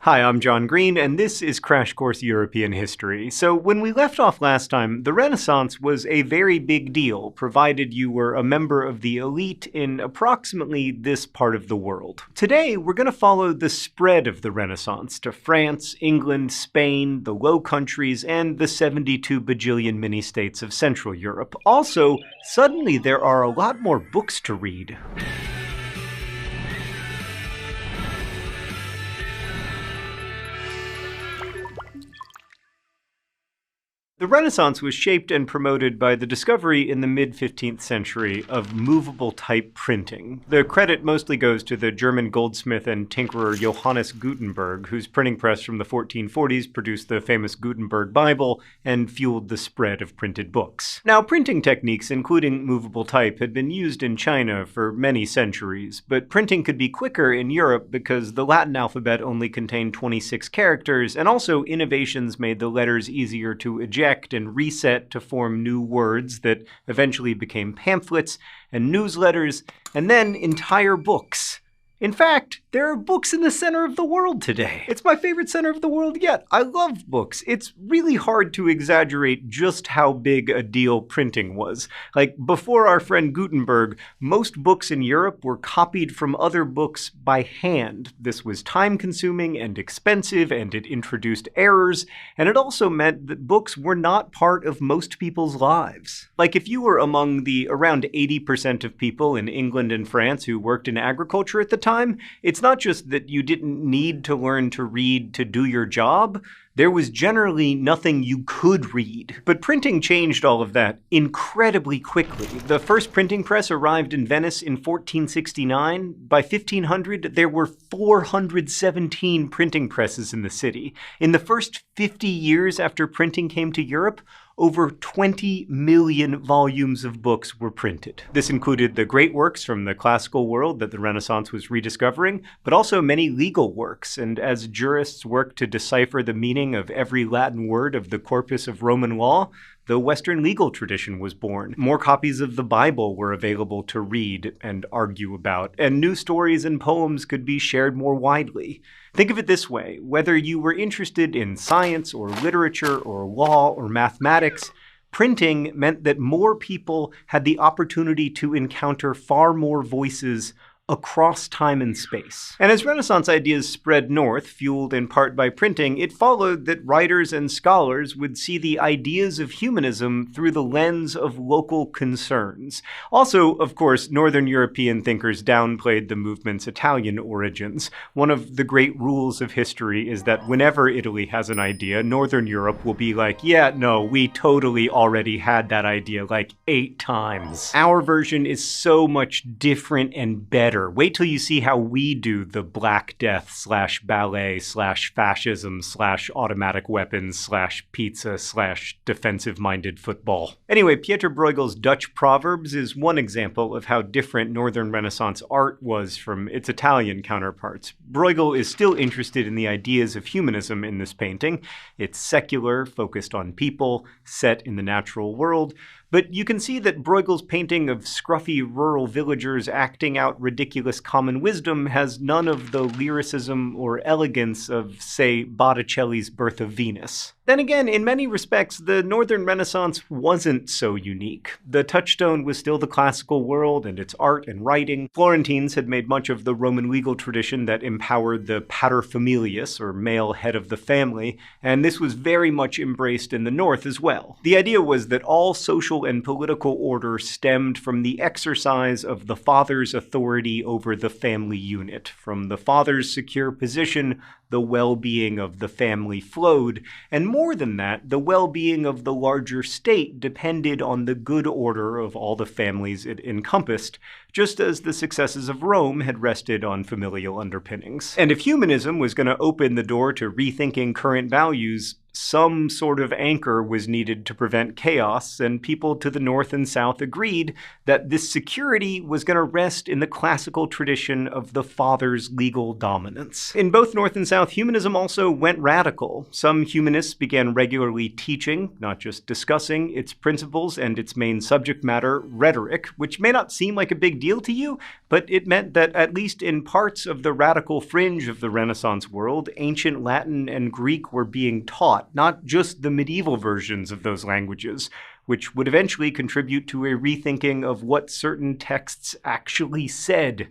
Hi, I'm John Green, and this is Crash Course European History. So when we left off last time, the Renaissance was a very big deal, provided you were a member of the elite in approximately this part of the world. Today, we're going to follow the spread of the Renaissance to France, England, Spain, the Low Countries, and the 72 bajillion mini-states of Central Europe. Also, suddenly there are a lot more books to read. The Renaissance was shaped and promoted by the discovery in the mid-15th century of movable type printing. The credit mostly goes to the German goldsmith and tinkerer Johannes Gutenberg, whose printing press from the 1440s produced the famous Gutenberg Bible and fueled the spread of printed books. Now, printing techniques, including movable type, had been used in China for many centuries, but printing could be quicker in Europe because the Latin alphabet only contained 26 characters, and also innovations made the letters easier to eject and reset to form new words that eventually became pamphlets and newsletters, and then entire books. In fact, there are books in the center of the world today. It's my favorite center of the world yet. I love books. It's really hard to exaggerate just how big a deal printing was. Like, before our friend Gutenberg, most books in Europe were copied from other books by hand. This was time-consuming and expensive, and it introduced errors, and it also meant that books were not part of most people's lives. Like, if you were among the around 80% of people in England and France who worked in agriculture at the time, it's not just that you didn't need to learn to read to do your job. There was generally nothing you could read. But printing changed all of that incredibly quickly. The first printing press arrived in Venice in 1469. By 1500, there were 417 printing presses in the city. In the first 50 years after printing came to Europe, over 20 million volumes of books were printed. This included the great works from the classical world that the Renaissance was rediscovering, but also many legal works. And as jurists worked to decipher the meaning of every Latin word of the corpus of Roman law, the Western legal tradition was born. More copies of the Bible were available to read and argue about, and new stories and poems could be shared more widely. Think of it this way: whether you were interested in science or literature or law or mathematics, printing meant that more people had the opportunity to encounter far more voices across time and space. And as Renaissance ideas spread north, fueled in part by printing, it followed that writers and scholars would see the ideas of humanism through the lens of local concerns. Also, of course, Northern European thinkers downplayed the movement's Italian origins. One of the great rules of history is that whenever Italy has an idea, Northern Europe will be like, yeah, no, we totally already had that idea like 8 times. Our version is so much different and better. Wait till you see how we do the Black Death / ballet / fascism / automatic weapons / pizza / defensive-minded football. Anyway, Pieter Bruegel's Dutch Proverbs is one example of how different Northern Renaissance art was from its Italian counterparts. Bruegel is still interested in the ideas of humanism in this painting. It's secular, focused on people, set in the natural world. But you can see that Bruegel's painting of scruffy rural villagers acting out ridiculous common wisdom has none of the lyricism or elegance of, say, Botticelli's Birth of Venus. Then again, in many respects, the Northern Renaissance wasn't so unique. The touchstone was still the classical world and its art and writing. Florentines had made much of the Roman legal tradition that empowered the paterfamilias, or male head of the family, and this was very much embraced in the North as well. The idea was that all social and political order stemmed from the exercise of the father's authority over the family unit. From the father's secure position, the well-being of the family flowed, and more than that, the well-being of the larger state depended on the good order of all the families it encompassed, just as the successes of Rome had rested on familial underpinnings. And if humanism was going to open the door to rethinking current values, some sort of anchor was needed to prevent chaos, and people to the north and south agreed that this security was going to rest in the classical tradition of the father's legal dominance. In both North and South, humanism also went radical. Some humanists began regularly teaching, not just discussing, its principles and its main subject matter, rhetoric, which may not seem like a big deal to you, but it meant that at least in parts of the radical fringe of the Renaissance world, ancient Latin and Greek were being taught, not just the medieval versions of those languages, which would eventually contribute to a rethinking of what certain texts actually said.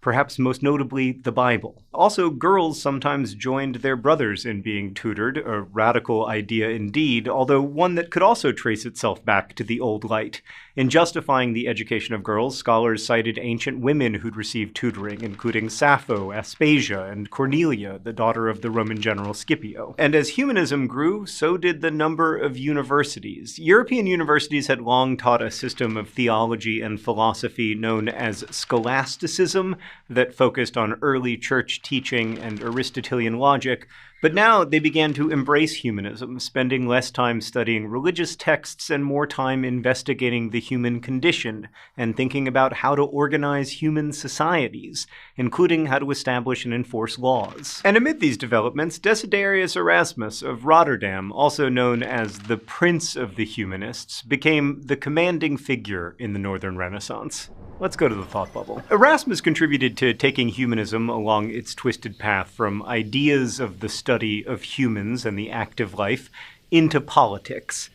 Perhaps most notably, the Bible. Also, girls sometimes joined their brothers in being tutored, a radical idea indeed, although one that could also trace itself back to the Old Light. In justifying the education of girls, scholars cited ancient women who'd received tutoring, including Sappho, Aspasia, and Cornelia, the daughter of the Roman general Scipio. And as humanism grew, so did the number of universities. European universities had long taught a system of theology and philosophy known as scholasticism, that focused on early church teaching and Aristotelian logic, but now they began to embrace humanism, spending less time studying religious texts and more time investigating the human condition and thinking about how to organize human societies, including how to establish and enforce laws. And amid these developments, Desiderius Erasmus of Rotterdam, also known as the Prince of the Humanists, became the commanding figure in the Northern Renaissance. Let's go to the thought bubble. Erasmus contributed to taking humanism along its twisted path from ideas of the study of humans and the active life into politics.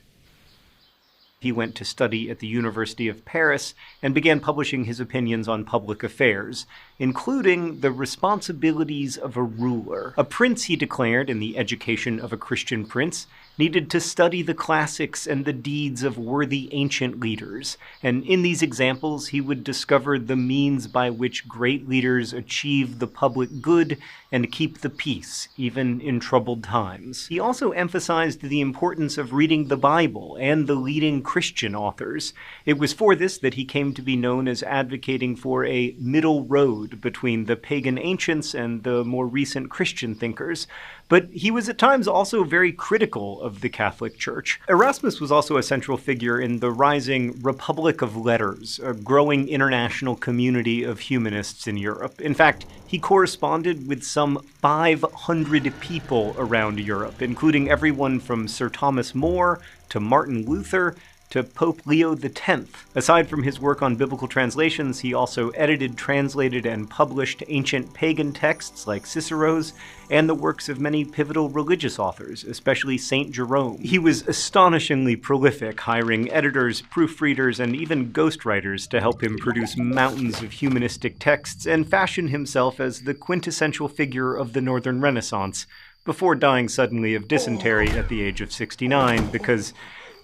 He went to study at the University of Paris and began publishing his opinions on public affairs, including the responsibilities of a ruler. A prince, he declared, in the education of a Christian prince, needed to study the classics and the deeds of worthy ancient leaders, and in these examples he would discover the means by which great leaders achieve the public good and keep the peace, even in troubled times. He also emphasized the importance of reading the Bible and the leading Christian authors. It was for this that he came to be known as advocating for a middle road between the pagan ancients and the more recent Christian thinkers, but he was at times also very critical of the Catholic Church. Erasmus was also a central figure in the rising Republic of Letters, a growing international community of humanists in Europe. In fact, he corresponded with some 500 people around Europe, including everyone from Sir Thomas More to Martin Luther to Pope Leo X. Aside from his work on biblical translations, he also edited, translated, and published ancient pagan texts like Cicero's and the works of many pivotal religious authors, especially Saint Jerome. He was astonishingly prolific, hiring editors, proofreaders, and even ghostwriters to help him produce mountains of humanistic texts and fashion himself as the quintessential figure of the Northern Renaissance, before dying suddenly of dysentery at the age of 69 because,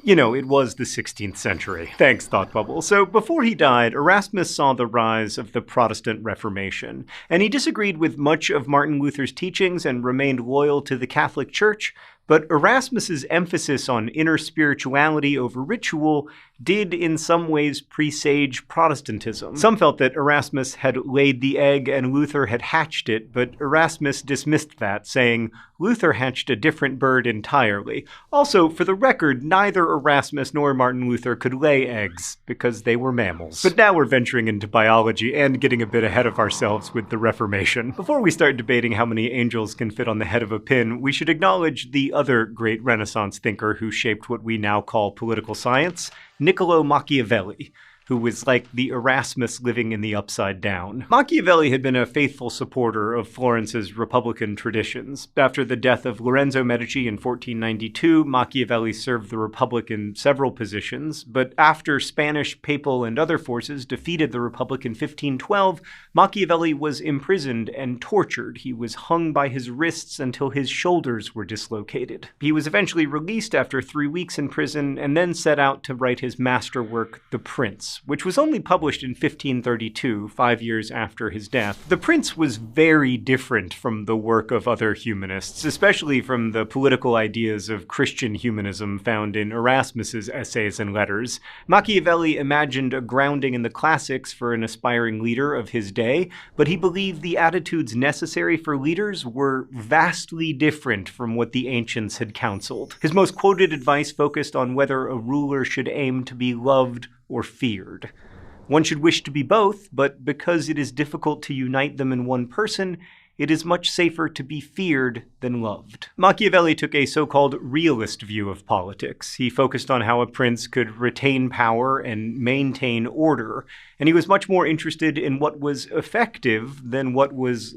you know, it was the 16th century. Thanks, Thought Bubble. So before he died, Erasmus saw the rise of the Protestant Reformation, and he disagreed with much of Martin Luther's teachings and remained loyal to the Catholic Church, but Erasmus's emphasis on inner spirituality over ritual did in some ways presage Protestantism. Some felt that Erasmus had laid the egg and Luther had hatched it, but Erasmus dismissed that, saying Luther hatched a different bird entirely. Also, for the record, neither Erasmus nor Martin Luther could lay eggs, because they were mammals. But now we're venturing into biology and getting a bit ahead of ourselves with the Reformation. Before we start debating how many angels can fit on the head of a pin, we should acknowledge the other great Renaissance thinker who shaped what we now call political science, Niccolo Machiavelli, who was like the Erasmus living in the Upside Down. Machiavelli had been a faithful supporter of Florence's Republican traditions. After the death of Lorenzo Medici in 1492, Machiavelli served the Republic in several positions, but after Spanish, Papal, and other forces defeated the Republic in 1512, Machiavelli was imprisoned and tortured. He was hung by his wrists until his shoulders were dislocated. He was eventually released after 3 weeks in prison and then set out to write his masterwork, The Prince, Prince, which was only published in 1532, 5 years after his death. The Prince was very different from the work of other humanists, especially from the political ideas of Christian humanism found in Erasmus's essays and letters. Machiavelli imagined a grounding in the classics for an aspiring leader of his day, but he believed the attitudes necessary for leaders were vastly different from what the ancients had counseled. His most quoted advice focused on whether a ruler should aim to be loved or feared. One should wish to be both, but because it is difficult to unite them in one person, it is much safer to be feared than loved. Machiavelli took a so-called realist view of politics. He focused on how a prince could retain power and maintain order, and he was much more interested in what was effective than what was,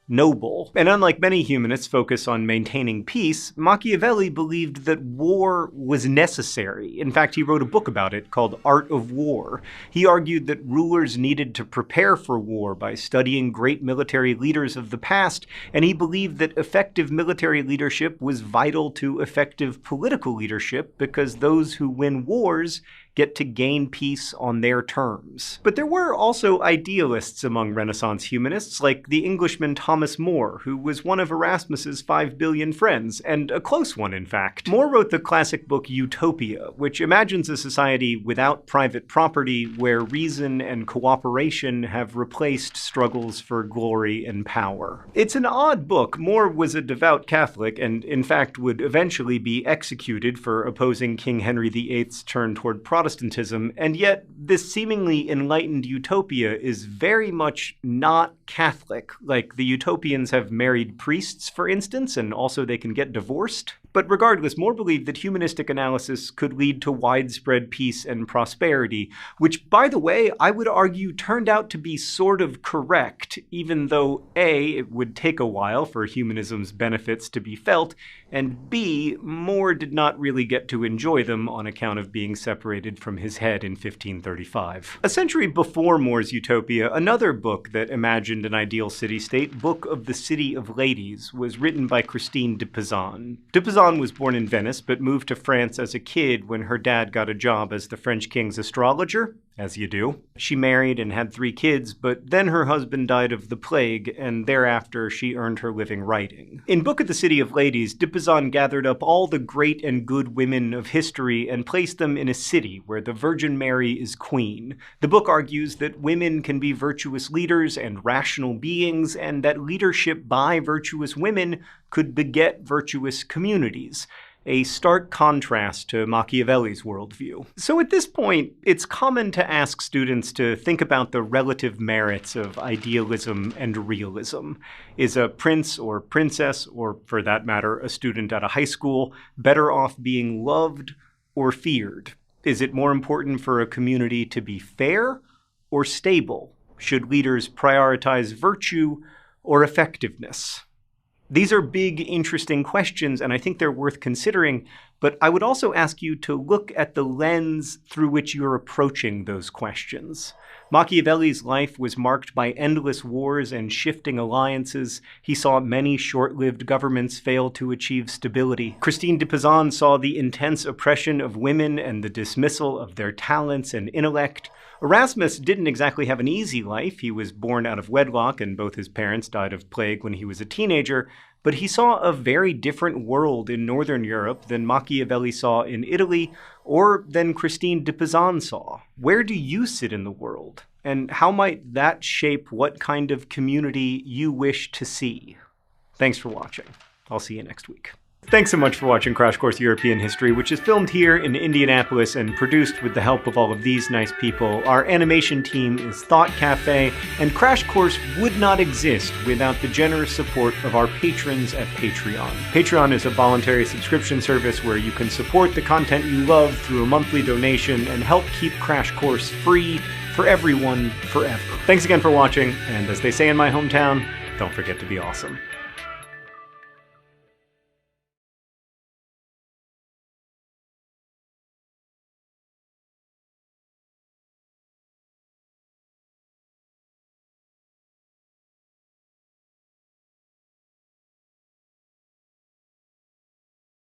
noble. And unlike many humanists focus on maintaining peace, Machiavelli believed that war was necessary. In fact, he wrote a book about it called Art of War. He argued that rulers needed to prepare for war by studying great military leaders of the past, and he believed that effective military leadership was vital to effective political leadership because those who win wars get to gain peace on their terms. But there were also idealists among Renaissance humanists, like the Englishman Thomas More, who was one of Erasmus's 5 billion friends, and a close one, in fact. More wrote the classic book Utopia, which imagines a society without private property where reason and cooperation have replaced struggles for glory and power. It's an odd book. More was a devout Catholic, and in fact would eventually be executed for opposing King Henry VIII's turn toward Protestantism, and yet this seemingly enlightened utopia is very much not Catholic. Like, the utopians have married priests, for instance, and also they can get divorced. But regardless, More believed that humanistic analysis could lead to widespread peace and prosperity, which, by the way, I would argue turned out to be sort of correct, even though A, it would take a while for humanism's benefits to be felt, and B, More did not really get to enjoy them on account of being separated from his head in 1535. A century before More's Utopia, another book that imagined an ideal city-state, Book of the City of Ladies, was written by Christine de Pizan. De Pizan was born in Venice, but moved to France as a kid when her dad got a job as the French king's astrologer, as you do. She married and had 3 kids, but then her husband died of the plague, and thereafter she earned her living writing. In Book of the City of Ladies, de Pizan gathered up all the great and good women of history and placed them in a city where the Virgin Mary is queen. The book argues that women can be virtuous leaders and rational beings, and that leadership by virtuous women could beget virtuous communities. A stark contrast to Machiavelli's worldview. So at this point, it's common to ask students to think about the relative merits of idealism and realism. Is a prince or princess, or for that matter, a student at a high school, better off being loved or feared? Is it more important for a community to be fair or stable? Should leaders prioritize virtue or effectiveness? These are big, interesting questions, and I think they're worth considering, but I would also ask you to look at the lens through which you're approaching those questions. Machiavelli's life was marked by endless wars and shifting alliances. He saw many short-lived governments fail to achieve stability. Christine de Pizan saw the intense oppression of women and the dismissal of their talents and intellect. Erasmus didn't exactly have an easy life. He was born out of wedlock, and both his parents died of plague when he was a teenager, but he saw a very different world in Northern Europe than Machiavelli saw in Italy, or than Christine de Pizan saw. Where do you sit in the world? And how might that shape what kind of community you wish to see? Thanks for watching. I'll see you next week. Thanks so much for watching Crash Course European History, which is filmed here in Indianapolis and produced with the help of all of these nice people. Our animation team is Thought Cafe, and Crash Course would not exist without the generous support of our patrons at Patreon. Patreon is a voluntary subscription service where you can support the content you love through a monthly donation and help keep Crash Course free for everyone forever. Thanks again for watching, and as they say in my hometown, don't forget to be awesome.